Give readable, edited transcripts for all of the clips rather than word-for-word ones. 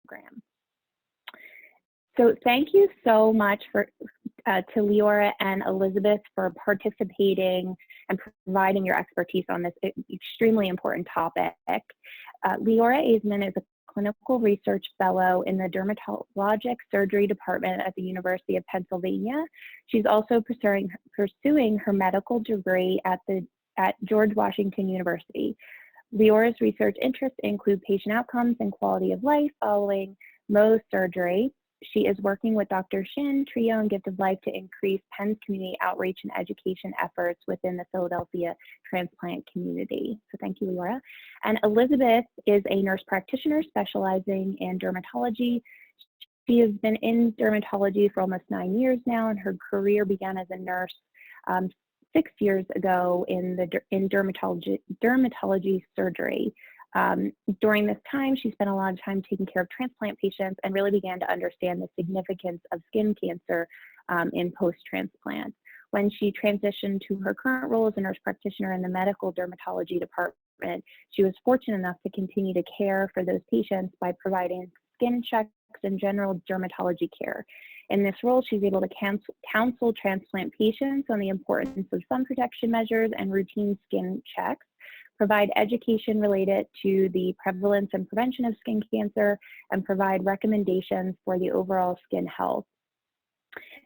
program. So thank you so much to Leora and Elizabeth for participating and providing your expertise on this extremely important topic. Leora Aizman is a clinical research fellow in the dermatologic surgery department at the University of Pennsylvania. She's also pursuing her medical degree at George Washington University. Leora's research interests include patient outcomes and quality of life following Mohs surgery. She is working with Dr. Shin, Trio, and Gift of Life to increase Penn's community outreach and education efforts within the Philadelphia transplant community. So thank you, Leora. And Elizabeth is a nurse practitioner specializing in dermatology. She has been in dermatology for almost 9 years now, and her career began as a nurse 6 years ago in dermatology surgery. During this time, she spent a lot of time taking care of transplant patients and really began to understand the significance of skin cancer in post-transplant. When she transitioned to her current role as a nurse practitioner in the medical dermatology department, she was fortunate enough to continue to care for those patients by providing skin checks and general dermatology care. In this role, she's able to counsel transplant patients on the importance of sun protection measures and routine skin checks, provide education related to the prevalence and prevention of skin cancer, and provide recommendations for the overall skin health.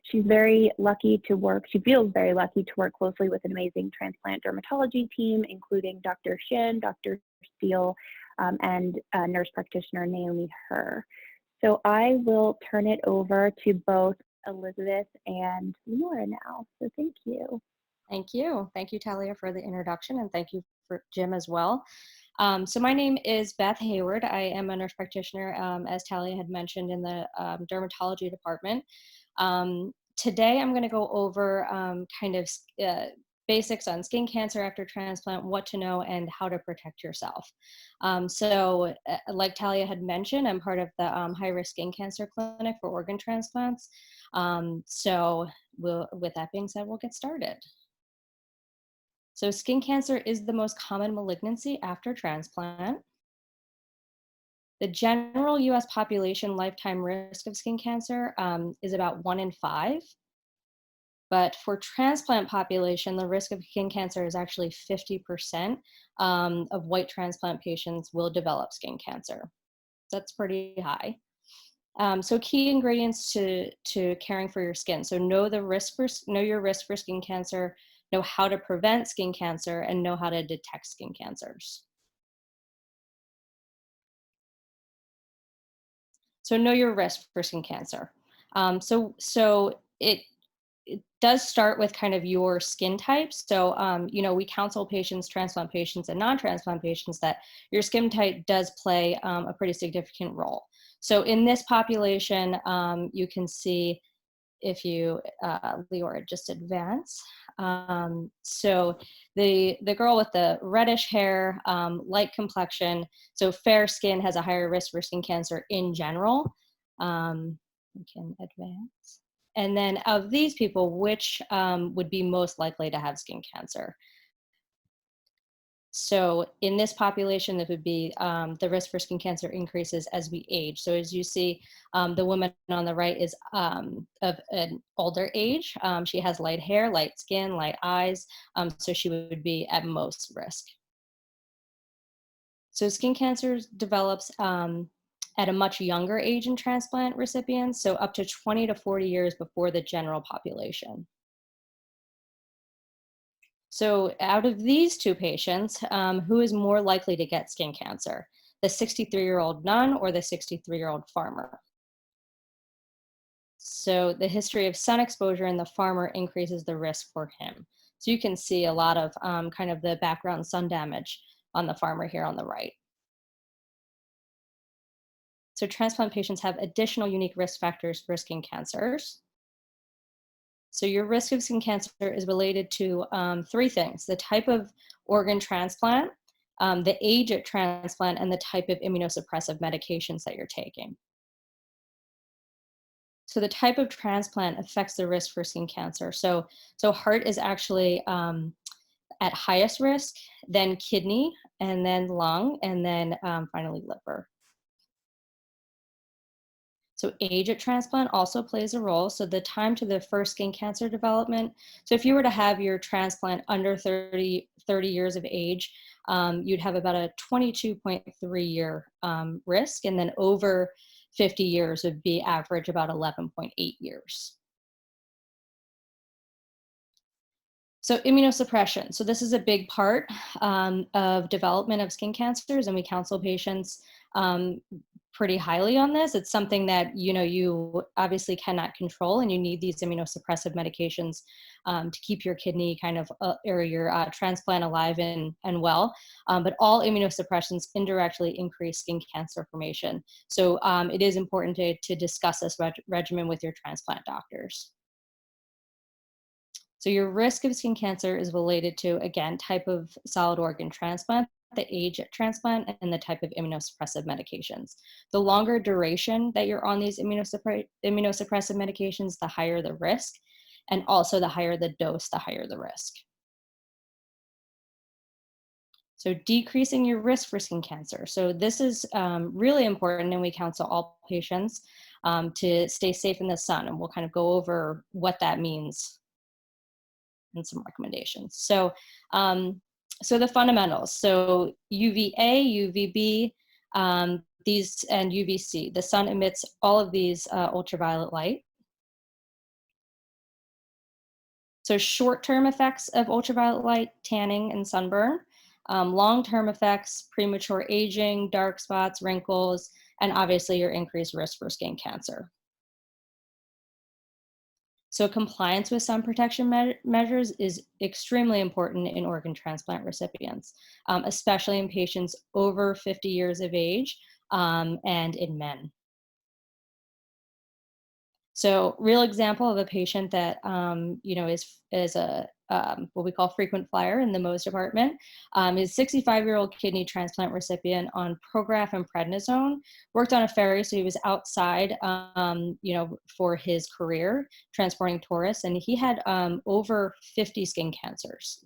She's very lucky to work, she feels very lucky to work closely with an amazing transplant dermatology team, including Dr. Shin, Dr. Steele, and nurse practitioner Naomi Herr. So I will turn it over to both Elizabeth and Leora now. So thank you. Thank you. Thank you, Talia, for the introduction, and thank you for Jim as well. So my name is Beth Hayward. I am a nurse practitioner, as Talia had mentioned, in the dermatology department. Today, I'm going to go over kind of basics on skin cancer after transplant, what to know, and how to protect yourself. So like Talia had mentioned, I'm part of the high-risk skin cancer clinic for organ transplants. So with that being said, we'll get started. So skin cancer is the most common malignancy after transplant. The general US population lifetime risk of skin cancer is about 1 in 5. But for transplant population, the risk of skin cancer is actually 50% of white transplant patients will develop skin cancer. That's pretty high. So key ingredients to caring for your skin. So know your risk for skin cancer, know how to prevent skin cancer, and know how to detect skin cancers. So know your risk for skin cancer. So it does start with kind of your skin type. So, you know, we counsel patients, transplant patients, and non-transplant patients that your skin type does play a pretty significant role. So in this population, you can see if you, Leora, just advance. So the girl with the reddish hair, light complexion, so fair skin has a higher risk for skin cancer in general. We can advance. And then of these people, which would be most likely to have skin cancer? So in this population, it would be the risk for skin cancer increases as we age. So as you see, the woman on the right is of an older age. She has light hair, light skin, light eyes, so she would be at most risk. So skin cancer develops at a much younger age in transplant recipients, so up to 20 to 40 years before the general population. So out of these two patients, who is more likely to get skin cancer? The 63-year-old nun or the 63-year-old farmer? So the history of sun exposure in the farmer increases the risk for him. So you can see a lot of kind of the background sun damage on the farmer here on the right. So transplant patients have additional unique risk factors for skin cancers. So your risk of skin cancer is related to 3 things: the type of organ transplant, the age at transplant, and the type of immunosuppressive medications that you're taking. So the type of transplant affects the risk for skin cancer. So heart is actually at highest risk, then kidney, and then lung, and then finally liver. So age at transplant also plays a role. So the time to the first skin cancer development. So if you were to have your transplant under 30 years of age, you'd have about a 22.3-year risk, and then over 50 years would be average about 11.8 years. So immunosuppression. So this is a big part of development of skin cancers, and we counsel patients pretty highly on this. It's something that you obviously cannot control, and you need these immunosuppressive medications to keep your kidney kind of or your transplant alive and well. But all immunosuppressions indirectly increase skin cancer formation. So it is important to discuss this regimen with your transplant doctors. So your risk of skin cancer is related to, again, type of solid organ transplant, the age at transplant, and the type of immunosuppressive medications. The longer duration that you're on these immunosuppressive medications, the higher the risk, and also the higher the dose, the higher the risk. So decreasing your risk for skin cancer. So this is really important, and we counsel all patients to stay safe in the sun, and we'll kind of go over what that means and some recommendations. So, so the fundamentals. So UVA, UVB, these, and UVC. The sun emits all of these ultraviolet light. So short-term effects of ultraviolet light, tanning and sunburn. Long-term effects, premature aging, dark spots, wrinkles, and obviously your increased risk for skin cancer. So compliance with sun protection measures is extremely important in organ transplant recipients, especially in patients over 50 years of age and in men. So real example of a patient that is a what we call frequent flyer in the Mohs department is 65-year-old kidney transplant recipient on Prograf and prednisone. Worked on a ferry, so he was outside, for his career transporting tourists, and he had over 50 skin cancers.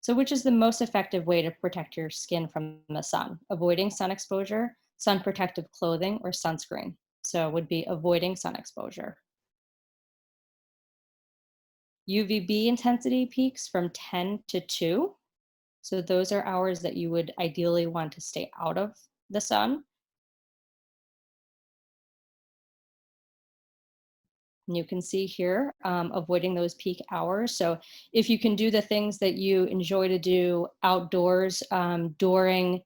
So which is the most effective way to protect your skin from the sun? Avoiding sun exposure, sun protective clothing, or sunscreen. So it would be avoiding sun exposure. UVB intensity peaks from 10 to 2. So those are hours that you would ideally want to stay out of the sun. And you can see here, avoiding those peak hours. So if you can do the things that you enjoy to do outdoors during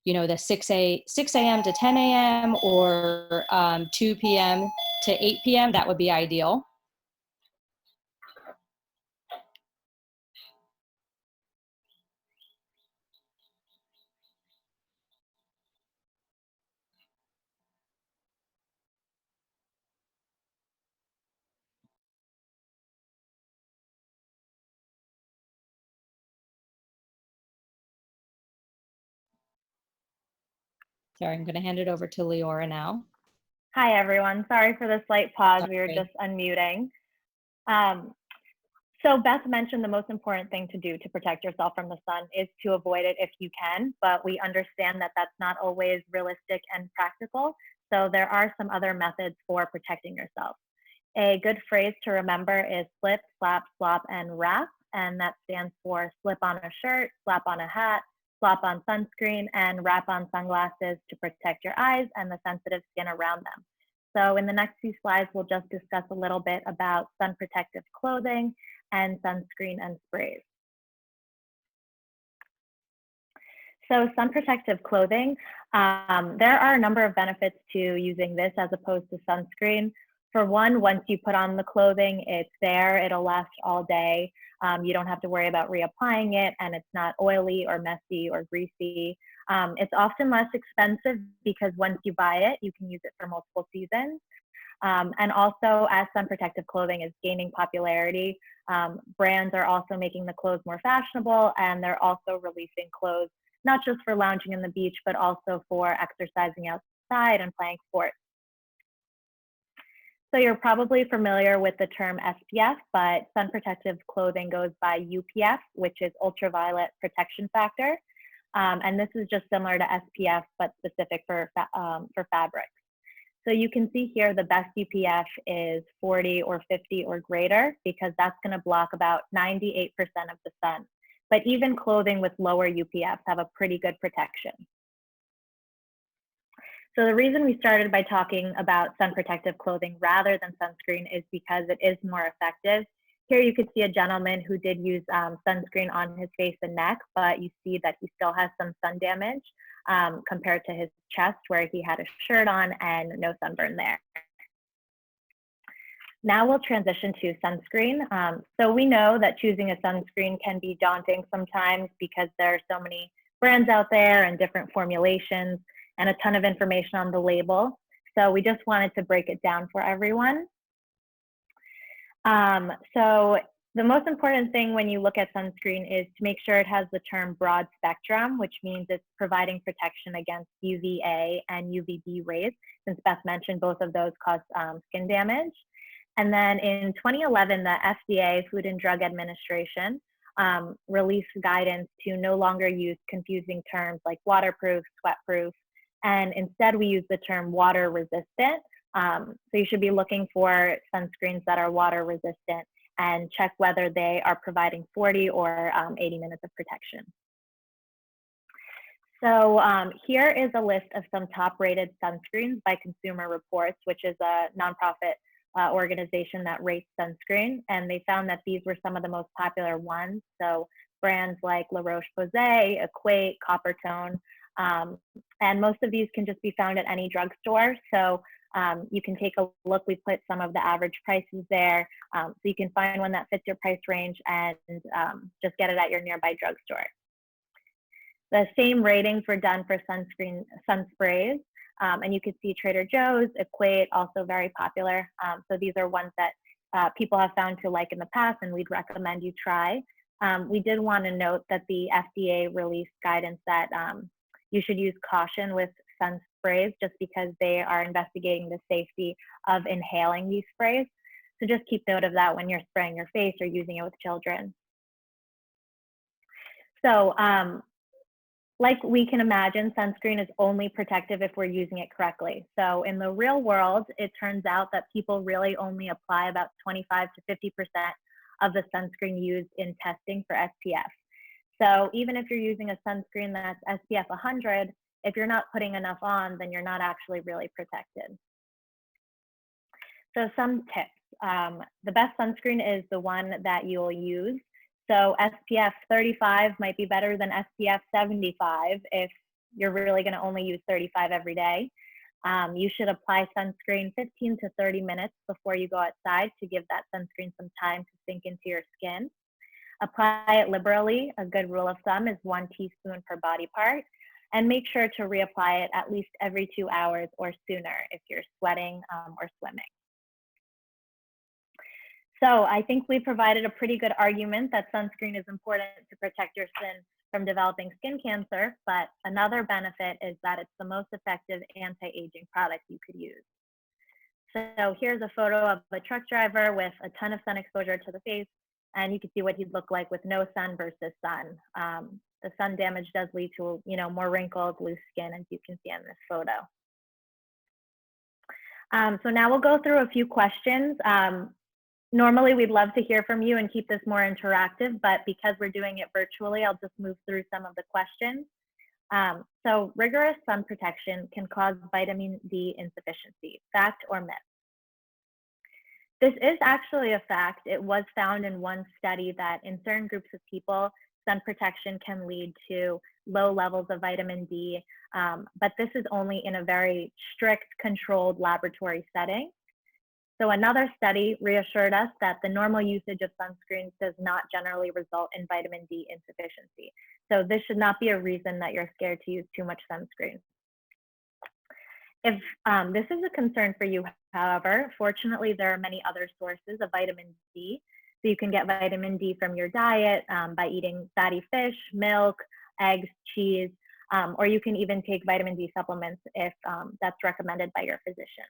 the 6 a.m. to 10 a.m. or 2 p.m. to 8 p.m., that would be ideal. Sorry, I'm going to hand it over to Leora now. Hi, everyone. Sorry for the slight pause. We were just unmuting. So Beth mentioned the most important thing to do to protect yourself from the sun is to avoid it if you can, but we understand that that's not always realistic and practical. So there are some other methods for protecting yourself. A good phrase to remember is slip, slap, slop, and wrap. And that stands for slip on a shirt, slap on a hat, slop on sunscreen, and wrap on sunglasses to protect your eyes and the sensitive skin around them. So in the next few slides, we'll just discuss a little bit about sun protective clothing and sunscreen and sprays. So sun protective clothing, there are a number of benefits to using this as opposed to sunscreen. For one, once you put on the clothing, it's there, it'll last all day. You don't have to worry about reapplying it, and it's not oily or messy or greasy. It's often less expensive because once you buy it, you can use it for multiple seasons. And also, as sun protective clothing is gaining popularity, brands are also making the clothes more fashionable, and they're also releasing clothes not just for lounging in the beach, but also for exercising outside and playing sports. So you're probably familiar with the term SPF, but sun protective clothing goes by UPF, which is ultraviolet protection factor. And this is just similar to SPF, but specific for fabrics. So you can see here the best UPF is 40 or 50 or greater, because that's going to block about 98% of the sun. But even clothing with lower UPFs have a pretty good protection. So the reason we started by talking about sun protective clothing rather than sunscreen is because it is more effective. Here you could see a gentleman who did use sunscreen on his face and neck, but you see that he still has some sun damage compared to his chest, where he had a shirt on and no sunburn there. Now we'll transition to sunscreen. So we know that choosing a sunscreen can be daunting sometimes because there are so many brands out there and different formulations and a ton of information on the label. So we just wanted to break it down for everyone. So the most important thing when you look at sunscreen is to make sure it has the term broad spectrum, which means it's providing protection against UVA and UVB rays, since Beth mentioned both of those cause skin damage. And then in 2011, the FDA, Food and Drug Administration, released guidance to no longer use confusing terms like waterproof, sweatproof, and instead we use the term water resistant. So you should be looking for sunscreens that are water resistant and check whether they are providing 40 or 80 minutes of protection. So here is a list of some top rated sunscreens by Consumer Reports, which is a nonprofit organization that rates sunscreen. And they found that these were some of the most popular ones. So brands like La Roche-Posay, Equate, Coppertone, and most of these can just be found at any drugstore. So you can take a look. We put some of the average prices there, so you can find one that fits your price range and just get it at your nearby drugstore. The same ratings were done for sun sprays, and you could see Trader Joe's, Equate, also very popular. So these are ones that people have found to like in the past, and we'd recommend you try. We did want to note that the FDA released guidance that you should use caution with sun sprays, just because they are investigating the safety of inhaling these sprays. So just keep note of that when you're spraying your face or using it with children. So like we can imagine, sunscreen is only protective if we're using it correctly. So in the real world, it turns out that people really only apply about 25 to 50% of the sunscreen used in testing for SPF. So even if you're using a sunscreen that's SPF 100, if you're not putting enough on, then you're not actually really protected. So some tips. The best sunscreen is the one that you'll use. So SPF 35 might be better than SPF 75 if you're really going to only use 35 every day. You should apply sunscreen 15 to 30 minutes before you go outside to give that sunscreen some time to sink into your skin. Apply it liberally. A good rule of thumb is 1 teaspoon per body part. And make sure to reapply it at least every 2 hours or sooner if you're sweating or swimming. So I think we provided a pretty good argument that sunscreen is important to protect your skin from developing skin cancer, but another benefit is that it's the most effective anti-aging product you could use. So here's a photo of a truck driver with a ton of sun exposure to the face, and you can see what he'd look like with no sun versus sun. The sun damage does lead to, more wrinkles, loose skin, as you can see in this photo. So now we'll go through a few questions. Normally, we'd love to hear from you and keep this more interactive, but because we're doing it virtually, I'll just move through some of the questions. So rigorous sun protection can cause vitamin D insufficiency, fact or myth? This is actually a fact. It was found in one study that in certain groups of people, sun protection can lead to low levels of vitamin D, but this is only in a very strict, controlled laboratory setting. So another study reassured us that the normal usage of sunscreens does not generally result in vitamin D insufficiency. So this should not be a reason that you're scared to use too much sunscreen. If this is a concern for you, however, fortunately, there are many other sources of vitamin D. So you can get vitamin D from your diet by eating fatty fish, milk, eggs, cheese, or you can even take vitamin D supplements if that's recommended by your physician.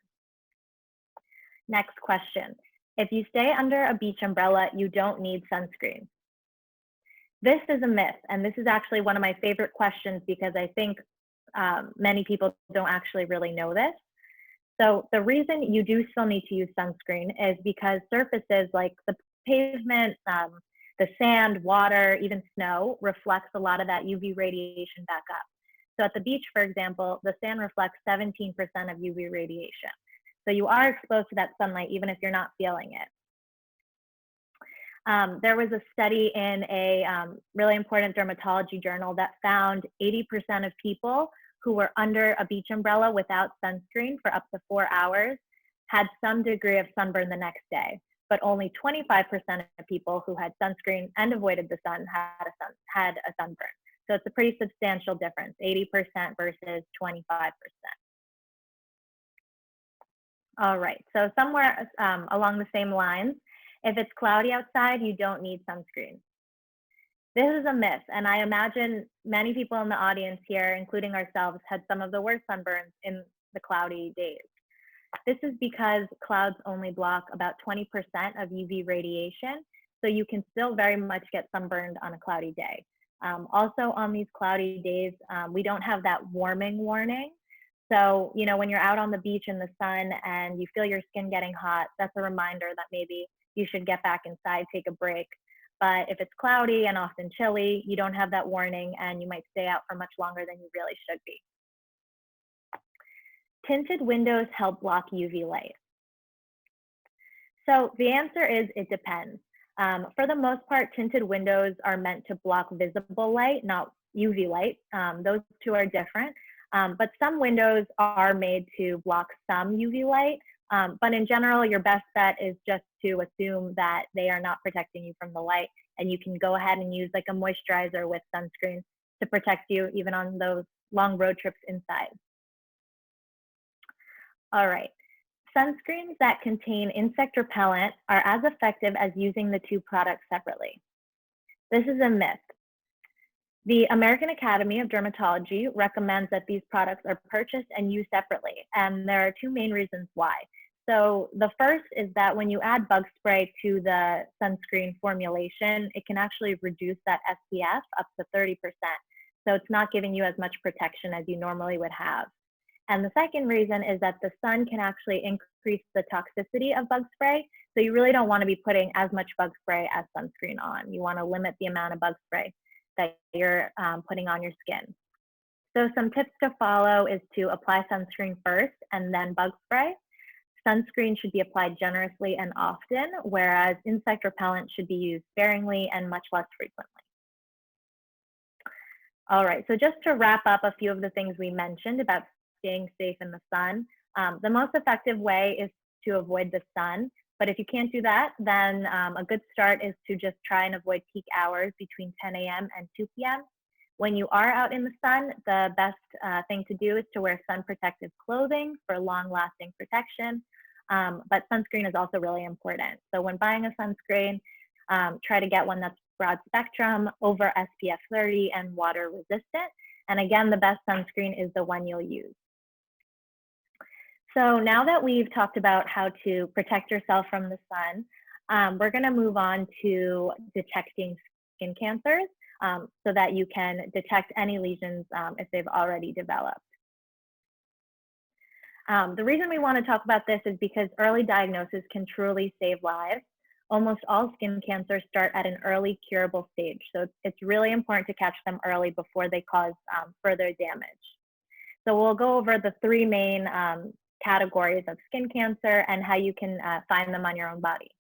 Next question. If you stay under a beach umbrella, you don't need sunscreen. This is a myth, and this is actually one of my favorite questions because I think many people don't actually really know this. So the reason you do still need to use sunscreen is because surfaces like the pavement, the sand, water, even snow reflects a lot of that UV radiation back up. So at the beach, for example, the sand reflects 17% of UV radiation. So you are exposed to that sunlight even if you're not feeling it. There was a study in a really important dermatology journal that found 80% of people who were under a beach umbrella without sunscreen for up to 4 hours had some degree of sunburn the next day, but only 25% of people who had sunscreen and avoided the sun had a sunburn. So it's a pretty substantial difference, 80% versus 25%. All right, so somewhere along the same lines, if it's cloudy outside, you don't need sunscreen. This is a myth, and I imagine many people in the audience here, including ourselves, had some of the worst sunburns in the cloudy days. This is because clouds only block about 20% of UV radiation, so you can still very much get sunburned on a cloudy day. Also on these cloudy days, we don't have that warming warning. So, you know, when you're out on the beach in the sun and you feel your skin getting hot, that's a reminder that maybe you should get back inside, take a break. But if it's cloudy and often chilly, you don't have that warning and you might stay out for much longer than you really should be. Tinted windows help block UV light. So the answer is it depends. For the most part, tinted windows are meant to block visible light, not UV light. Those two are different. But some windows are made to block some UV light. But in general, your best bet is just to assume that they are not protecting you from the light, and you can go ahead and use like a moisturizer with sunscreen to protect you even on those long road trips inside. All right, sunscreens that contain insect repellent are as effective as using the two products separately. This is a myth. The American Academy of Dermatology recommends that these products are purchased and used separately, and there are two main reasons why. So the first is that when you add bug spray to the sunscreen formulation, it can actually reduce that SPF up to 30%. So it's not giving you as much protection as you normally would have. And the second reason is that the sun can actually increase the toxicity of bug spray. So you really don't want to be putting as much bug spray as sunscreen on. You want to limit the amount of bug spray that you're putting on your skin. So some tips to follow is to apply sunscreen first and then bug spray. Sunscreen should be applied generously and often, whereas insect repellent should be used sparingly and much less frequently. All right, so just to wrap up a few of the things we mentioned about staying safe in the sun, the most effective way is to avoid the sun. But if you can't do that, then a good start is to just try and avoid peak hours between 10 a.m. and 2 p.m. When you are out in the sun, the best thing to do is to wear sun protective clothing for long-lasting protection. But sunscreen is also really important. So when buying a sunscreen, try to get one that's broad spectrum, over SPF 30, and water resistant. And again, the best sunscreen is the one you'll use. So now that we've talked about how to protect yourself from the sun, we're going to move on to detecting skin cancers so that you can detect any lesions if they've already developed. The reason we want to talk about this is because early diagnosis can truly save lives. Almost all skin cancers start at an early curable stage, so it's really important to catch them early before they cause further damage. So we'll go over the three main categories of skin cancer and how you can find them on your own body.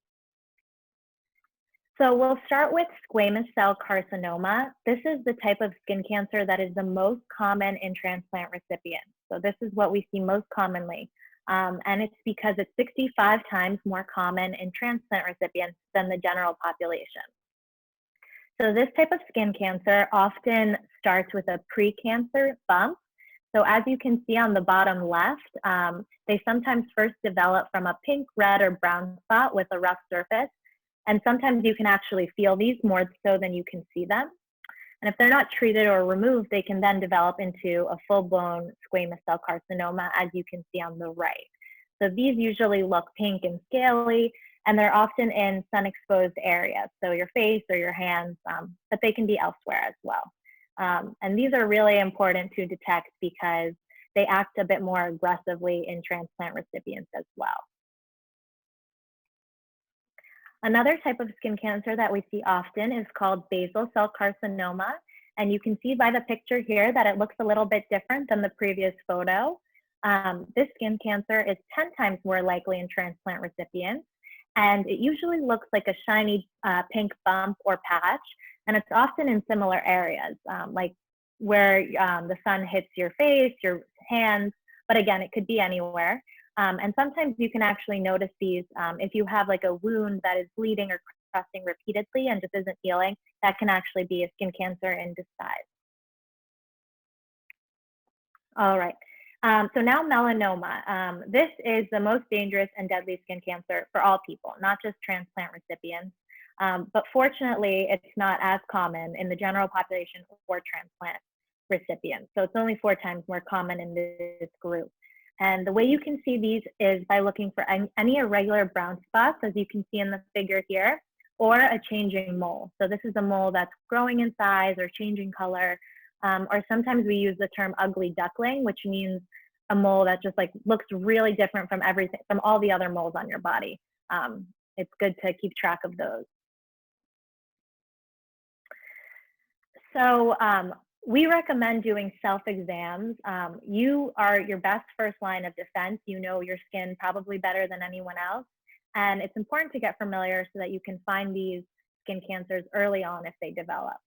So we'll start with squamous cell carcinoma. This is the type of skin cancer that is the most common in transplant recipients. So this is what we see most commonly. And it's because it's 65 times more common in transplant recipients than the general population. So this type of skin cancer often starts with a precancer bump. So as you can see on the bottom left, they sometimes first develop from a pink, red, or brown spot with a rough surface. And sometimes you can actually feel these more so than you can see them. And if they're not treated or removed, they can then develop into a full-blown squamous cell carcinoma, as you can see on the right. So these usually look pink and scaly, and they're often in sun-exposed areas, so your face or your hands, but they can be elsewhere as well. And these are really important to detect because they act a bit more aggressively in transplant recipients as well. Another type of skin cancer that we see often is called basal cell carcinoma. And you can see by the picture here that it looks a little bit different than the previous photo. This skin cancer is 10 times more likely in transplant recipients. And it usually looks like a shiny pink bump or patch. And it's often in similar areas, like where the sun hits your face, your hands, but again, it could be anywhere. And sometimes you can actually notice these if you have like a wound that is bleeding or crusting repeatedly and just isn't healing, that can actually be a skin cancer in disguise. All right, so now melanoma. This is the most dangerous and deadly skin cancer for all people, not just transplant recipients. But fortunately, it's not as common in the general population or transplant recipients. So it's only 4 times more common in this group. And the way you can see these is by looking for any irregular brown spots, as you can see in the figure here, or a changing mole. So this is a mole that's growing in size or changing color, or sometimes we use the term ugly duckling, which means a mole that just like looks really different from everything, from all the other moles on your body. It's good to keep track of those. So we recommend doing self-exams. You are your best first line of defense. You know your skin probably better than anyone else. And it's important to get familiar so that you can find these skin cancers early on if they develop.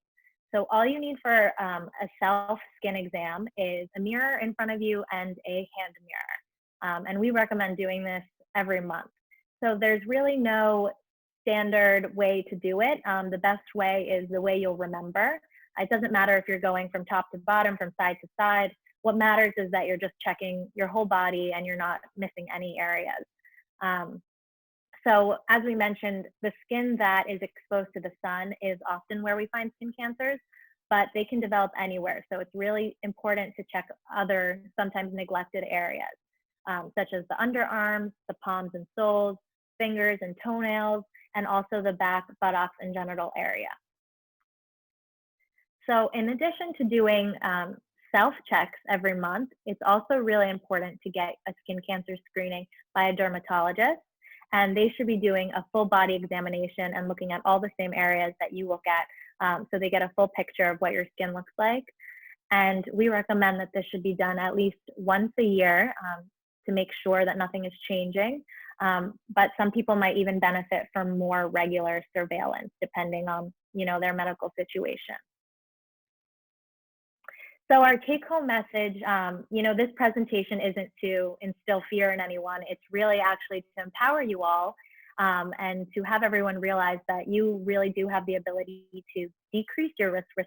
So all you need for a self-skin exam is a mirror in front of you and a hand mirror. And we recommend doing this every month. So there's really no standard way to do it. The best way is the way you'll remember. It doesn't matter if you're going from top to bottom, from side to side. What matters is that you're just checking your whole body and you're not missing any areas. So as we mentioned, the skin that is exposed to the sun is often where we find skin cancers, but they can develop anywhere. So it's really important to check other sometimes neglected areas, such as the underarms, the palms and soles, fingers and toenails, and also the back, buttocks, and genital area. So in addition to doing self-checks every month, it's also really important to get a skin cancer screening by a dermatologist. And they should be doing a full body examination and looking at all the same areas that you look at, so they get a full picture of what your skin looks like. And we recommend that this should be done at least once a year to make sure that nothing is changing. But some people might even benefit from more regular surveillance depending on, their medical situation. So our take-home message, this presentation isn't to instill fear in anyone. It's really actually to empower you all and to have everyone realize that you really do have the ability to decrease your risk for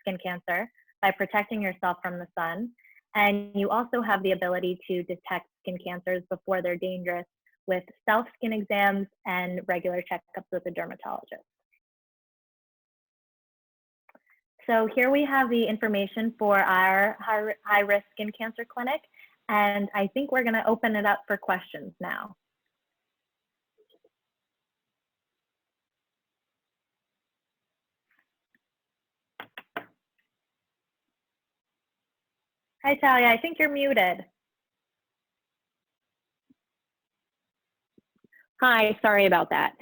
skin cancer by protecting yourself from the sun. And you also have the ability to detect skin cancers before they're dangerous with self-skin exams and regular checkups with a dermatologist. So here we have the information for our high-risk skin cancer clinic, and I think we're going to open it up for questions now. Hi, Talia, I think you're muted. Hi, sorry about that.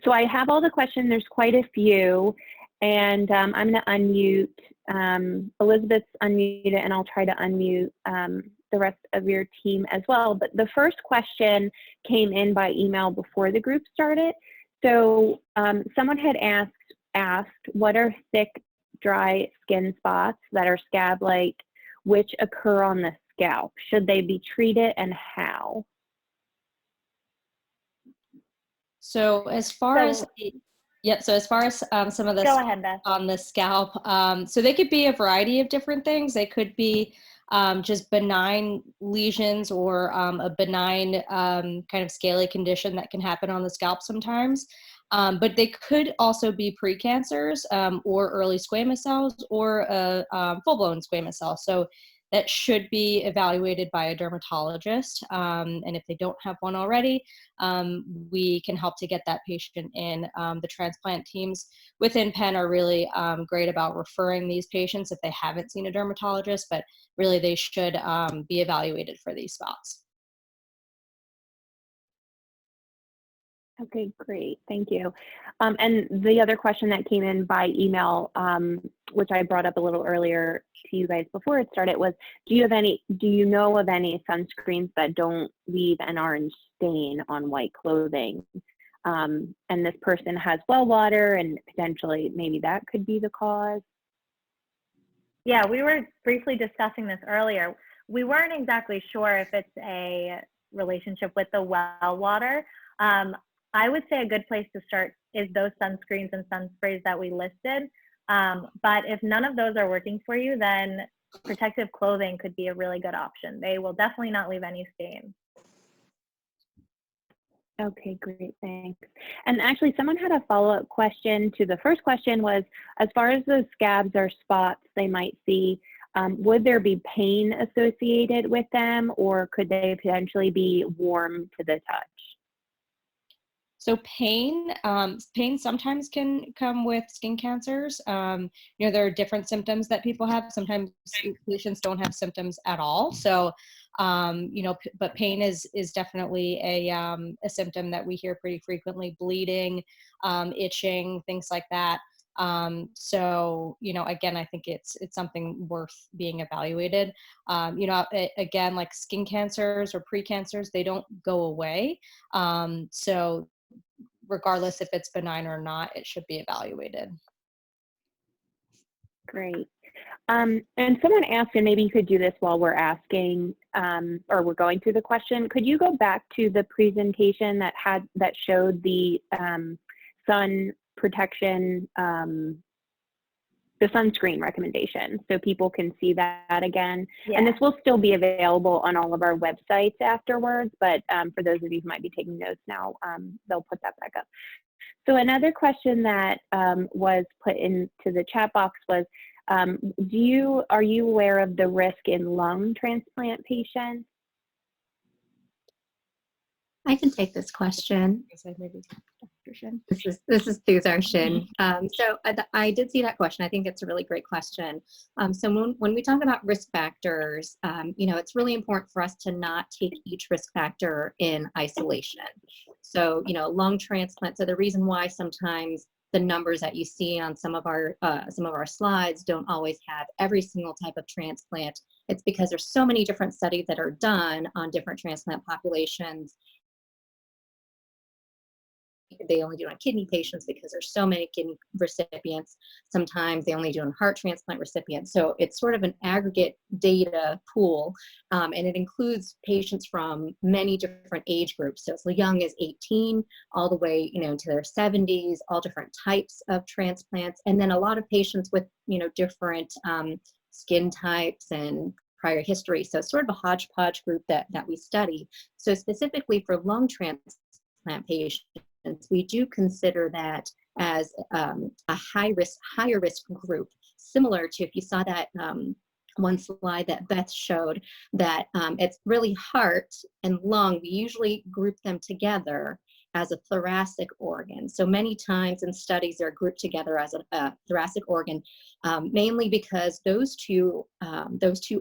So I have all the questions. There's quite a few. And I'm going to unmute, Elizabeth's unmuted, and I'll try to unmute the rest of your team as well. But the first question came in by email before the group started. So someone had asked, what are thick, dry skin spots that are scab-like, which occur on the scalp? Should they be treated and how? So as far as some of the Go ahead, Beth. on the scalp, so they could be a variety of different things. They could be just benign lesions or a benign kind of scaly condition that can happen on the scalp sometimes. But they could also be precancers or early squamous cells or a full-blown squamous cell. So that should be evaluated by a dermatologist. And if they don't have one already, we can help to get that patient in. The transplant teams within Penn are really great about referring these patients if they haven't seen a dermatologist, but really they should be evaluated for these spots. Okay, great. Thank you. And the other question that came in by email, which I brought up a little earlier to you guys before it started, was do you know of any sunscreens that don't leave an orange stain on white clothing? And this person has well water, and potentially maybe that could be the cause. Yeah, we were briefly discussing this earlier. We weren't exactly sure if it's a relationship with the well water. I would say a good place to start is those sunscreens and sun sprays that we listed. But if none of those are working for you, then protective clothing could be a really good option. They will definitely not leave any stains. Okay, great, thanks. And actually, someone had a follow-up question to the first question was, as far as those scabs or spots they might see, would there be pain associated with them, or could they potentially be warm to the touch? So pain sometimes can come with skin cancers. There are different symptoms that people have. Sometimes patients don't have symptoms at all. So, but pain is definitely a symptom that we hear pretty frequently: bleeding, itching, things like that. Again, I think it's something worth being evaluated. Again, like skin cancers or precancers, they don't go away. So regardless if it's benign or not, it should be evaluated. Great. And someone asked, and maybe you could do this while we're asking, or we're going through the question, could you go back to the presentation that showed the sun protection, the sunscreen recommendation, so people can see that again? Yeah. And this will still be available on all of our websites afterwards, but for those of you who might be taking notes now, they'll put that back up. So another question that was put into the chat box was, are you aware of the risk in lung transplant patients? I can take this question. This is Thuzar Shin. So I did see that question. I think it's a really great question. So when we talk about risk factors, it's really important for us to not take each risk factor in isolation. So, lung transplant. So the reason why sometimes the numbers that you see on some of our slides don't always have every single type of transplant, it's because there's so many different studies that are done on different transplant populations. They only do it on kidney patients because there's so many kidney recipients. Sometimes they only do it on heart transplant recipients. So it's sort of an aggregate data pool, and it includes patients from many different age groups. So it's as young as 18 all the way, to their 70s, all different types of transplants, and then a lot of patients with, different skin types and prior history. So it's sort of a hodgepodge group that we study. So specifically for lung transplant patients, we do consider that as a higher risk group, similar to if you saw that one slide that Beth showed, that it's really heart and lung. We usually group them together as a thoracic organ. So many times in studies they're grouped together as a thoracic organ, mainly because those two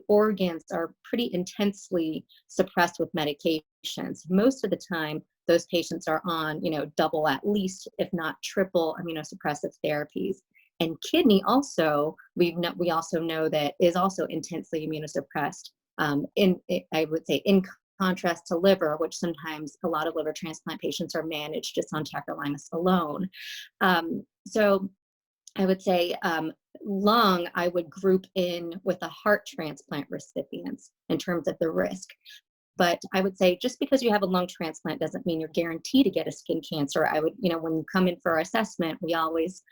organs are pretty intensely suppressed with medications. Most of the time, those patients are on, double at least, if not triple immunosuppressive therapies. And kidney also, we also know that is also intensely immunosuppressed. I would say in contrast to liver, which sometimes a lot of liver transplant patients are managed just on tacrolimus alone. So I would say lung, I would group in with the heart transplant recipients in terms of the risk. But I would say just because you have a lung transplant doesn't mean you're guaranteed to get a skin cancer. I would, when you come in for our assessment, we always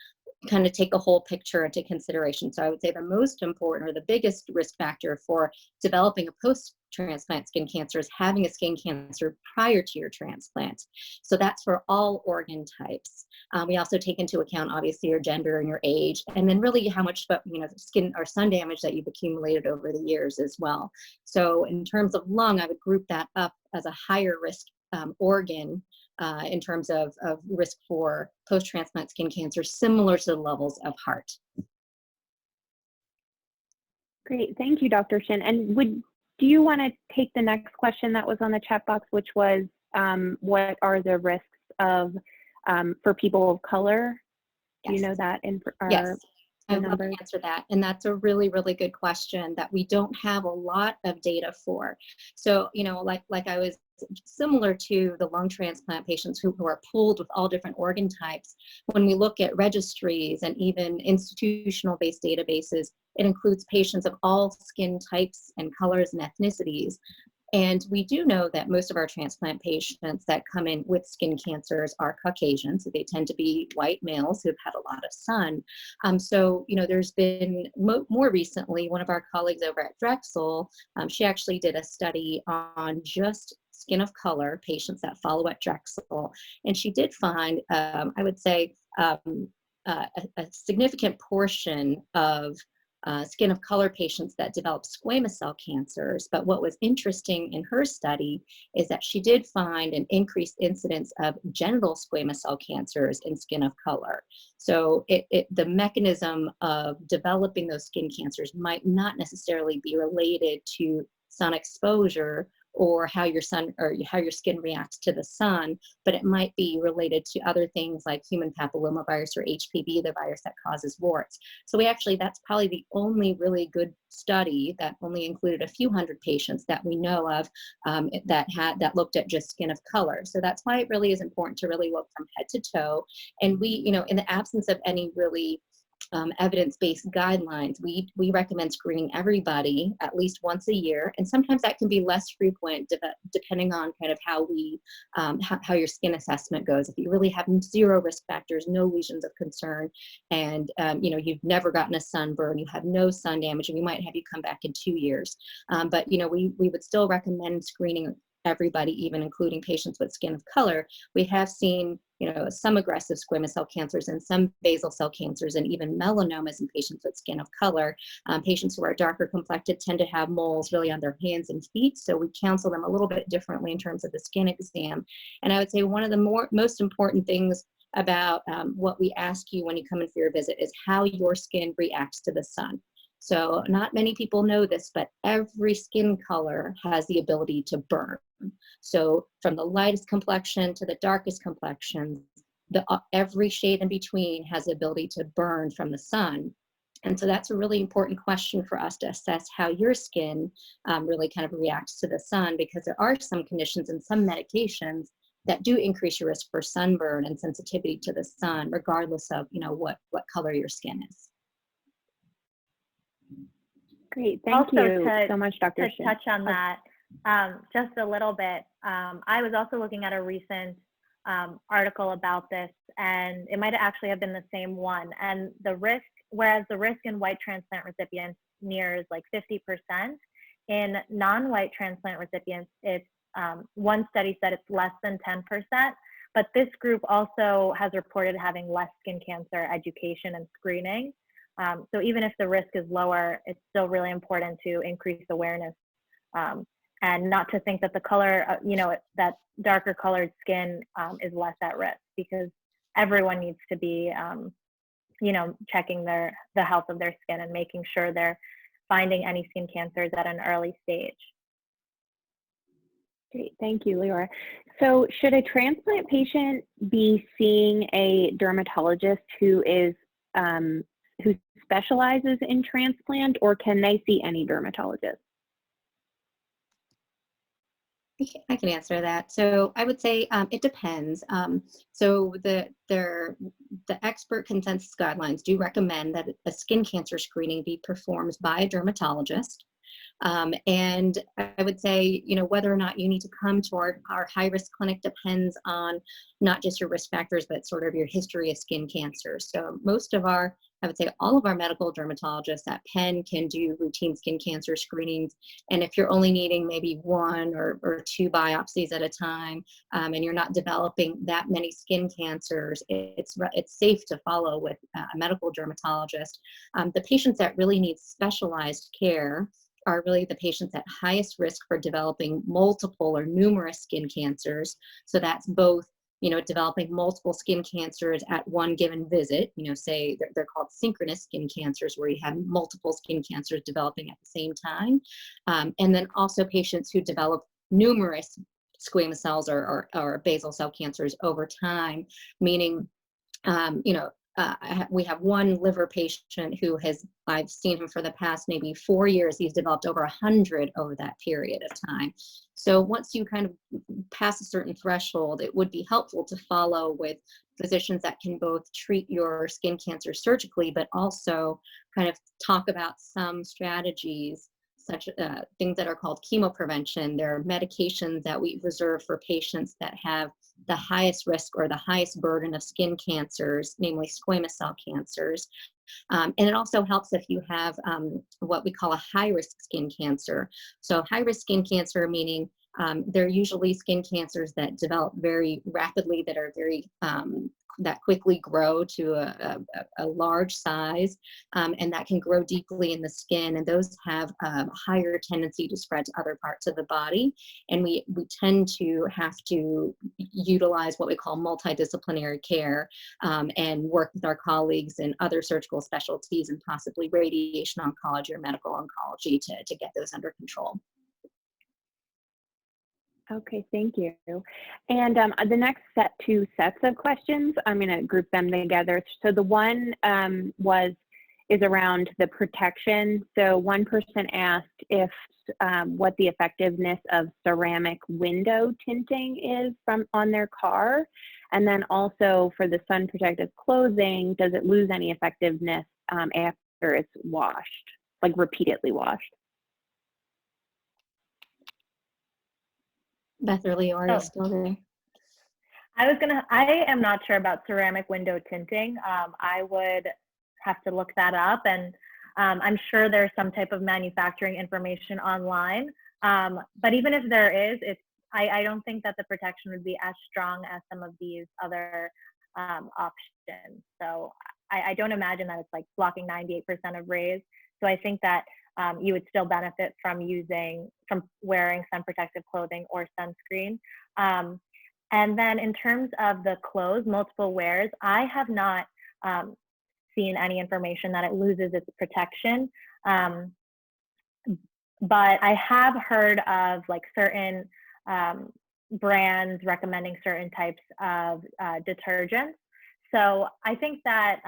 kind of take a whole picture into consideration. So I would say the most important or the biggest risk factor for developing a post post-transplant skin cancer is having a skin cancer prior to your transplant. So that's for all organ types. We also take into account, obviously, your gender and your age, and then really how much skin or sun damage that you've accumulated over the years as well. So in terms of lung, I would group that up as a higher risk organ in terms of risk for post-transplant skin cancer, similar to the levels of heart. Great, thank you, Dr. Shin. And do you want to take the next question that was on the chat box, which was what are the risks of for people of color? Yes. Do you know that in our yes. I would love to numbers? answer that. And that's a really, really good question that we don't have a lot of data for. So, like I was similar to the lung transplant patients who are pooled with all different organ types. When we look at registries and even institutional based databases, it includes patients of all skin types and colors and ethnicities. And we do know that most of our transplant patients that come in with skin cancers are Caucasian, so they tend to be white males who've had a lot of sun. So, there's been more recently, one of our colleagues over at Drexel, she actually did a study on just skin of color patients that follow at Drexel. And she did find, I would say, a significant portion of skin of color patients that developed squamous cell cancers. But what was interesting in her study is that she did find an increased incidence of genital squamous cell cancers in skin of color. So the mechanism of developing those skin cancers might not necessarily be related to sun exposure or how your skin reacts to the sun, but it might be related to other things like human papillomavirus or HPV, the virus that causes warts. So that's probably the only really good study that only included a few hundred patients that we know of that looked at just skin of color. So that's why it really is important to really look from head to toe. And we, in the absence of any really evidence-based guidelines, we recommend screening everybody at least once a year, and sometimes that can be less frequent depending on kind of how your skin assessment goes. If you really have zero risk factors, no lesions of concern, and you've never gotten a sunburn, you have no sun damage, and we might have you come back in 2 years. But we would still recommend screening everybody, even including patients with skin of color. We have seen some aggressive squamous cell cancers and some basal cell cancers and even melanomas in patients with skin of color. Patients who are darker complected tend to have moles really on their hands and feet, so we counsel them a little bit differently in terms of the skin exam. And I would say one of the most important things about what we ask you when you come in for your visit is how your skin reacts to the sun. So not many people know this, but every skin color has the ability to burn. So from the lightest complexion to the darkest complexion, every shade in between has the ability to burn from the sun. And so that's a really important question for us to assess how your skin really kind of reacts to the sun, because there are some conditions and some medications that do increase your risk for sunburn and sensitivity to the sun, regardless of what color your skin is. Great, thank you so much, Dr. To touch on that just a little bit, I was also looking at a recent article about this, and it might actually have been the same one. And whereas the risk in white transplant recipients nears like 50%, in non-white transplant recipients, it's one study said it's less than 10%. But this group also has reported having less skin cancer education and screening. So even if the risk is lower, it's still really important to increase awareness and not to think that the color, that darker colored skin is less at risk, because everyone needs to be, checking the health of their skin and making sure they're finding any skin cancers at an early stage. Great, thank you, Leora. So should a transplant patient be seeing a dermatologist who specializes in transplant, or can they see any dermatologist? I can answer that. So I would say it depends. So the expert consensus guidelines do recommend that a skin cancer screening be performed by a dermatologist. And I would say, whether or not you need to come to our high-risk clinic depends on not just your risk factors, but sort of your history of skin cancer. So most of our I would say all of our medical dermatologists at Penn can do routine skin cancer screenings. And if you're only needing maybe 1 or 2 biopsies at a time, and you're not developing that many skin cancers, it's safe to follow with a medical dermatologist. The patients that really need specialized care are really the patients at highest risk for developing multiple or numerous skin cancers. So that's both, developing multiple skin cancers at one given visit, say they're called synchronous skin cancers, where you have multiple skin cancers developing at the same time. And then also patients who develop numerous squamous cells or basal cell cancers over time, meaning, we have one liver patient who I've seen him for the past maybe 4 years. He's developed over 100 over that period of time. So once you kind of pass a certain threshold, it would be helpful to follow with physicians that can both treat your skin cancer surgically, but also kind of talk about some strategies, such things that are called chemoprevention. There are medications that we reserve for patients that have the highest risk or the highest burden of skin cancers, namely squamous cell cancers. And it also helps if you have what we call a high-risk skin cancer. So high-risk skin cancer, meaning they're usually skin cancers that develop very rapidly, that are very that quickly grow to a large size, and that can grow deeply in the skin, and those have a higher tendency to spread to other parts of the body. And we tend to have to utilize what we call multidisciplinary care, and work with our colleagues in other surgical specialties and possibly radiation oncology or medical oncology to get those under control. Okay, thank you. And the next two sets of questions, I'm going to group them together. So the one is around the protection. So one person asked if what the effectiveness of ceramic window tinting is on their car, and then also for the sun protective clothing, does it lose any effectiveness after it's washed, like repeatedly washed? Beth or Leora, are you still there? I am not sure about ceramic window tinting. I would have to look that up, and I'm sure there's some type of manufacturing information online. But even if there is, I don't think that the protection would be as strong as some of these other options. So I don't imagine that it's like blocking 98% of rays. So I think that you would still benefit from wearing sun protective clothing or sunscreen. And then in terms of the clothes, multiple wears, I have not seen any information that it loses its protection. But I have heard of like certain brands recommending certain types of detergents. So I think that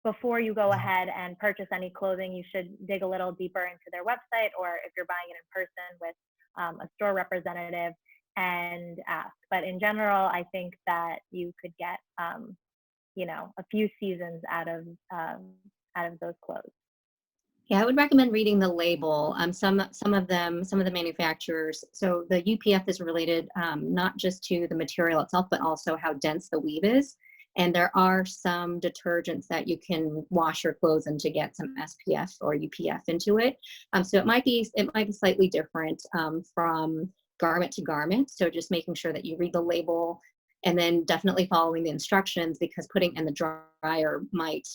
before you go ahead and purchase any clothing, you should dig a little deeper into their website, or if you're buying it in person, with a store representative and ask. But in general, I think that you could get, a few seasons out of those clothes. Yeah, I would recommend reading the label. Some of the manufacturers. So the UPF is related not just to the material itself, but also how dense the weave is. And there are some detergents that you can wash your clothes in to get some SPF or UPF into it. So it might be slightly different from garment to garment. So just making sure that you read the label, and then definitely following the instructions, because putting in the dryer might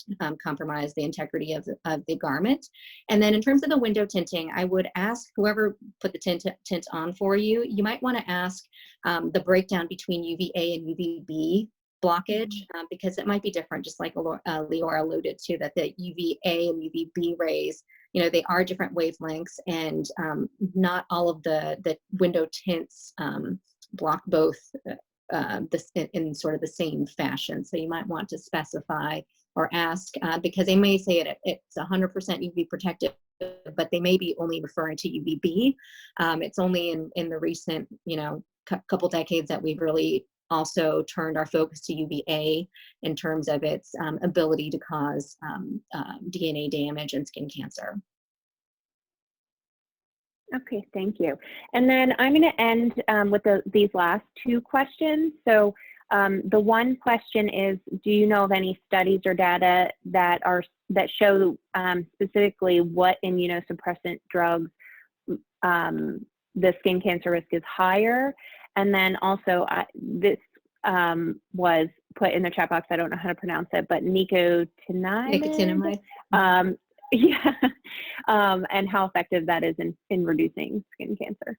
compromise the integrity of the garment. And then in terms of the window tinting, I would ask whoever put the tint on for you, you might want to ask the breakdown between UVA and UVB blockage, because it might be different, just like Leora alluded to, that the UVA and UVB rays, they are different wavelengths, and not all of the window tints block both in sort of the same fashion. So you might want to specify or ask, because they may say it's 100% UV protective, but they may be only referring to UVB. It's only in the recent, couple decades that we've really also turned our focus to UVA in terms of its ability to cause DNA damage and skin cancer. Okay, thank you. And then I'm going to end with these last two questions. So The one question is, do you know of any studies or data that show specifically what immunosuppressant drugs the skin cancer risk is higher? And then also this was put in the chat box. I don't know how to pronounce it, but nicotinamide. Yeah, and how effective that is in reducing skin cancer.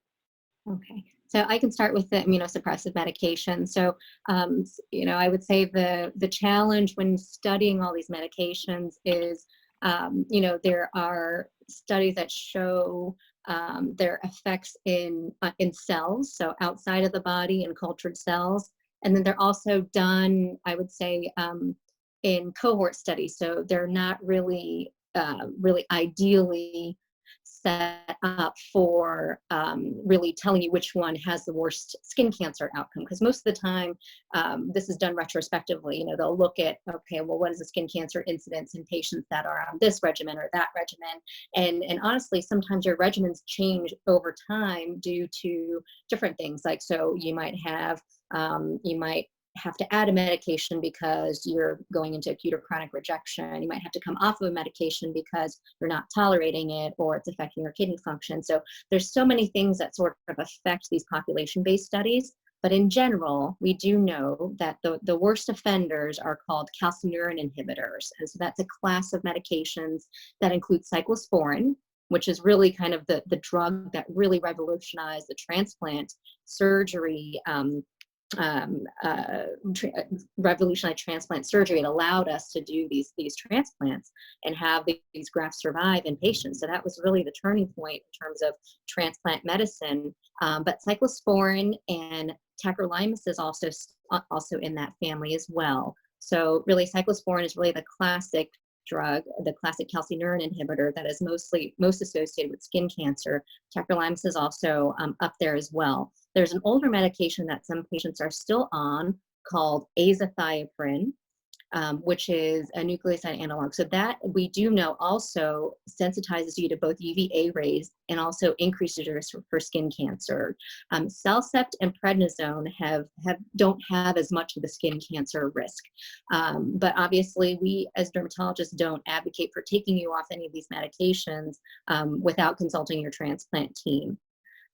Okay, so I can start with the immunosuppressive medication. So, I would say the challenge when studying all these medications is, there are studies that show their effects in cells, so outside of the body in cultured cells, and then they're also done, I would say, in cohort studies. So they're not really ideally set up for really telling you which one has the worst skin cancer outcome, because most of the time this is done retrospectively. They'll look at, okay, well, what is the skin cancer incidence in patients that are on this regimen or that regimen, and honestly, sometimes your regimens change over time due to different things. Like, so you might have to add a medication because you're going into acute or chronic rejection. You might have to come off of a medication because you're not tolerating it or it's affecting your kidney function. So there's so many things that sort of affect these population-based studies. But in general, we do know that the worst offenders are called calcineurin inhibitors. And so that's a class of medications that include cyclosporin, which is really kind of the drug that really revolutionized the transplant surgery, revolutionized transplant surgery. It allowed us to do these transplants and have these grafts survive in patients. So that was really the turning point in terms of transplant medicine. But cyclosporin and tacrolimus is also in that family as well. So really, cyclosporin is really the classic drug, the classic calcineurin inhibitor that is most associated with skin cancer. Tacrolimus is also up there as well. There's an older medication that some patients are still on called azathioprine, which is a nucleoside analog. So that we do know also sensitizes you to both UVA rays and also increases your risk for skin cancer. Cellcept and prednisone don't have as much of the skin cancer risk. But obviously we as dermatologists don't advocate for taking you off any of these medications without consulting your transplant team.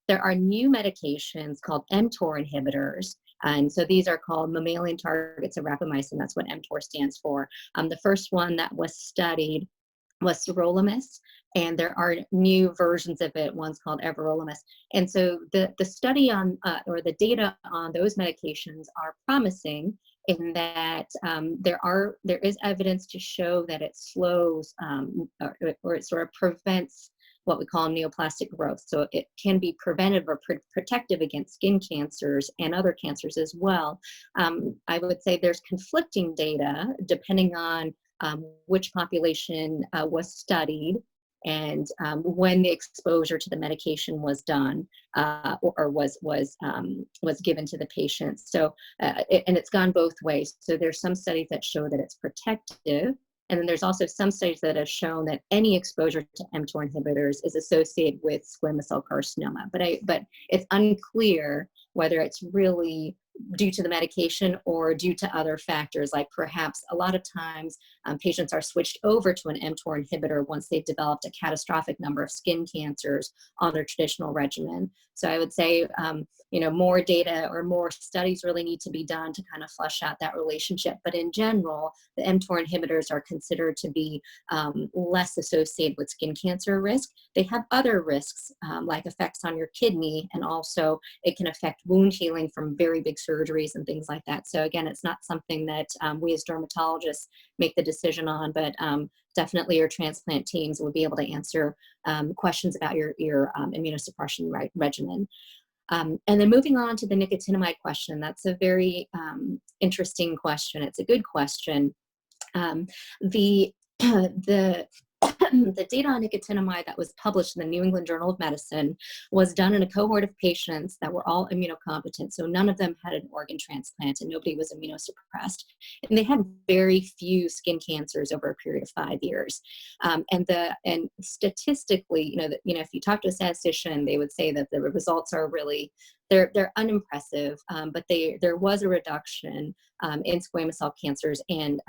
There are new medications called mTOR inhibitors. And so these are called mammalian targets of rapamycin. That's what mTOR stands for. The first one that was studied was sirolimus, and there are new versions of it. One's called everolimus. And so the study on, or the data on those medications are promising in that there is evidence to show that it slows or it sort of prevents what we call neoplastic growth. So it can be preventive or protective against skin cancers and other cancers as well. I would say there's conflicting data depending on which population was studied and when the exposure to the medication was done or was given to the patient. So and it's gone both ways. So there's some studies that show that it's protective. And then there's also some studies that have shown that any exposure to mTOR inhibitors is associated with squamous cell carcinoma. But it's unclear whether it's really due to the medication or due to other factors, like perhaps a lot of times patients are switched over to an mTOR inhibitor once they've developed a catastrophic number of skin cancers on their traditional regimen. So I would say, more data or more studies really need to be done to kind of flesh out that relationship. But in general, the mTOR inhibitors are considered to be less associated with skin cancer risk. They have other risks, like effects on your kidney, and also it can affect wound healing from very big surgeries and things like that. So again, it's not something that we as dermatologists make the decision on, but definitely your transplant teams will be able to answer questions about your immunosuppression regimen. And then moving on to the nicotinamide question, that's a very interesting question. It's a good question. The data on nicotinamide that was published in the New England Journal of Medicine was done in a cohort of patients that were all immunocompetent. So none of them had an organ transplant and nobody was immunosuppressed. And they had very few skin cancers over a period of 5 years. And statistically, if you talk to a statistician, they would say that the results are really they're unimpressive, but there was a reduction in squamous cell cancers and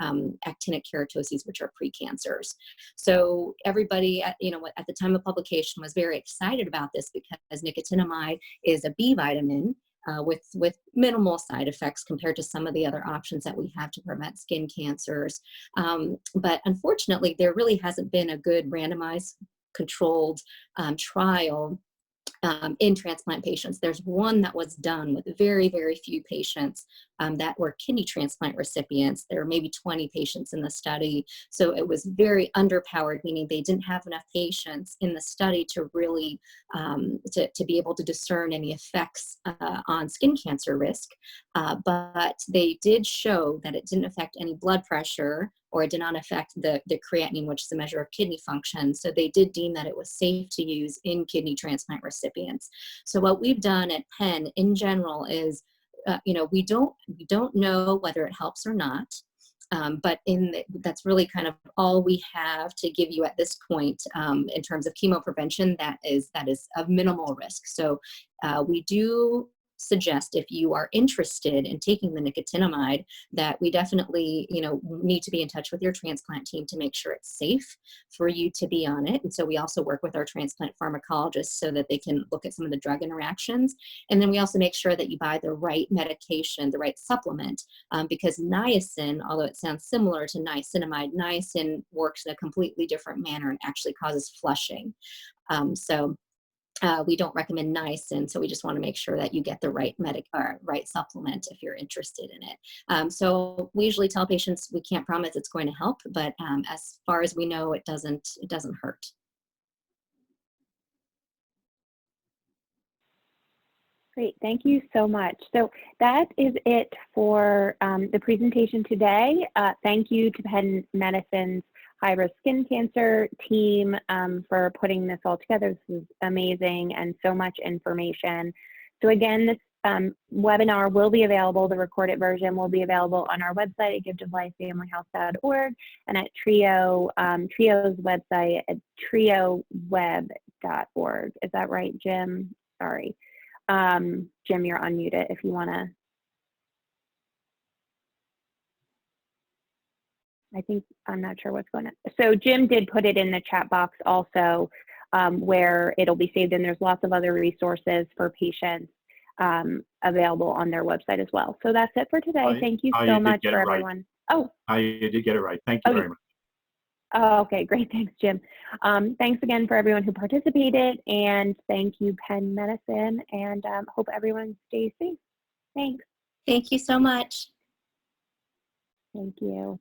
actinic keratoses, which are precancers. So everybody, at the time of publication, was very excited about this because nicotinamide is a B vitamin. With minimal side effects compared to some of the other options that we have to prevent skin cancers. But unfortunately, there really hasn't been a good randomized controlled trial in transplant patients. There's one that was done with very, very few patients that were kidney transplant recipients. There were maybe 20 patients in the study. So it was very underpowered, meaning they didn't have enough patients in the study to really, to be able to discern any effects on skin cancer risk. But they did show that it didn't affect any blood pressure, or it did not affect the creatinine, which is a measure of kidney function. So they did deem that it was safe to use in kidney transplant recipients. So what we've done at Penn in general is, we don't know whether it helps or not. But that's really kind of all we have to give you at this point in terms of chemo prevention that is of minimal risk. So we do suggest, if you are interested in taking the nicotinamide, that we definitely need to be in touch with your transplant team to make sure it's safe for you to be on it. And so we also work with our transplant pharmacologists so that they can look at some of the drug interactions. And then we also make sure that you buy the right medication, the right supplement, because niacin, although it sounds similar to niacinamide, niacin works in a completely different manner and actually causes flushing. We don't recommend niacin, so we just want to make sure that you get the right right supplement if you're interested in it. So we usually tell patients we can't promise it's going to help, but as far as we know, it doesn't hurt. Great, thank you so much. So that is it for the presentation today. Thank you to Penn Medicine's high-risk skin cancer team for putting this all together. This is amazing and so much information. So again, this webinar will be available, the recorded version will be available on our website at giftoflifefamilyhealth.org and at Trio's website at trioweb.org. Is that right, Jim? Sorry. Jim, you're unmuted if you want to. I'm not sure what's going on. So Jim did put it in the chat box also, where it'll be saved, and there's lots of other resources for patients available on their website as well. So that's it for today. Thank you so much for everyone. Oh, I did get it right. Thank you very much. Oh, okay, great. Thanks, Jim. Thanks again for everyone who participated, and thank you, Penn Medicine, and hope everyone stays safe. Thanks. Thank you so much. Thank you.